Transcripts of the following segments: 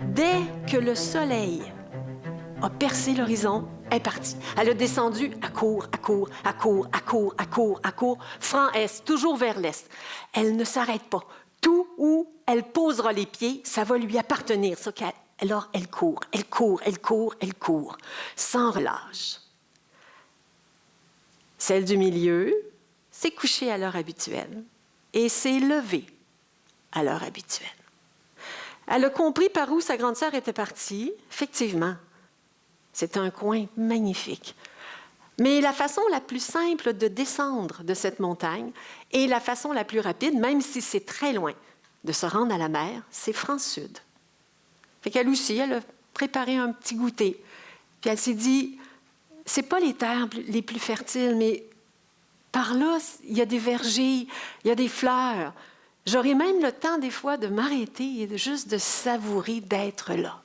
Dès que le soleil a percé l'horizon, elle est partie. Elle a descendu, elle court, elle court, elle court, elle court, elle court, elle court, franc est, toujours vers l'est. Elle ne s'arrête pas. Tout où elle posera les pieds, ça va lui appartenir. Alors, elle court, elle court, elle court, elle court, sans relâche. Celle du milieu s'est couchée à l'heure habituelle et s'est levée à l'heure habituelle. Elle a compris par où sa grande sœur était partie. Effectivement, c'est un coin magnifique. Mais la façon la plus simple de descendre de cette montagne et la façon la plus rapide, même si c'est très loin, de se rendre à la mer, c'est France-Sud. Fait qu'elle aussi, elle a préparé un petit goûter. Puis elle s'est dit, c'est pas les terres les plus fertiles, mais par là, il y a des vergers, il y a des fleurs. J'aurai même le temps des fois de m'arrêter et juste de savourer d'être là.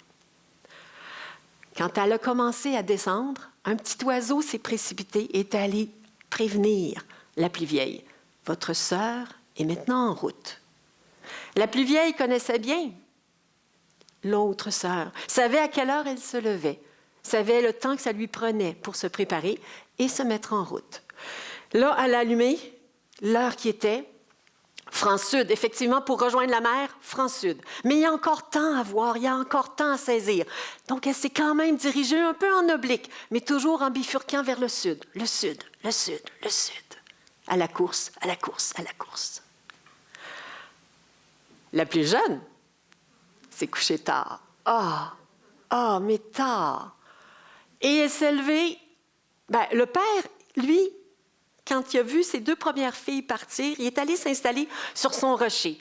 Quand elle a commencé à descendre, un petit oiseau s'est précipité et est allé prévenir la plus vieille. Votre sœur est maintenant en route. La plus vieille connaissait bien l'autre sœur, savait à quelle heure elle se levait, savait le temps que ça lui prenait pour se préparer et se mettre en route. Là, elle a allumé l'heure qui était France-Sud, effectivement, pour rejoindre la mer, France-Sud. Mais il y a encore temps à voir, il y a encore temps à saisir. Donc, elle s'est quand même dirigée un peu en oblique, mais toujours en bifurquant vers le sud, le sud, le sud, le sud. À la course, à la course, à la course. La plus jeune s'est couchée tard. Mais tard. Et elle s'est levée. Le père, lui, quand il a vu ses deux premières filles partir, il est allé s'installer sur son rocher.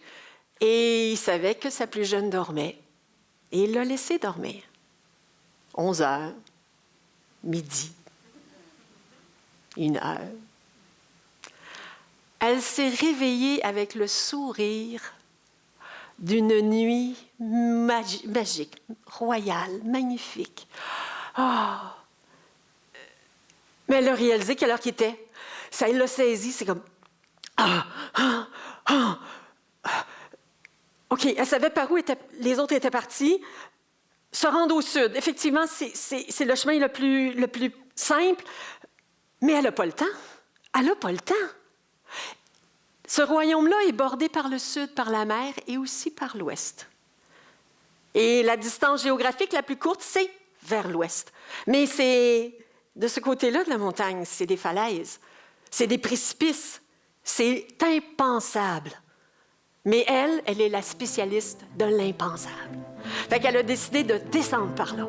Et il savait que sa plus jeune dormait. Et il l'a laissée dormir. 11 heures, midi, 1 heure. Elle s'est réveillée avec le sourire d'une nuit magique, royale, magnifique. Mais elle a réalisé quelle heure qu'il était. Ça, il l'a saisi, c'est comme... OK, elle savait par où les autres étaient partis. Se rendre au sud. Effectivement, c'est le chemin le plus simple, mais elle n'a pas le temps. Elle n'a pas le temps. Ce royaume-là est bordé par le sud, par la mer et aussi par l'ouest. Et la distance géographique la plus courte, c'est vers l'ouest. Mais c'est de ce côté-là de la montagne, c'est des falaises. C'est des précipices. C'est impensable. Mais elle est la spécialiste de l'impensable. Fait qu'elle a décidé de descendre par là.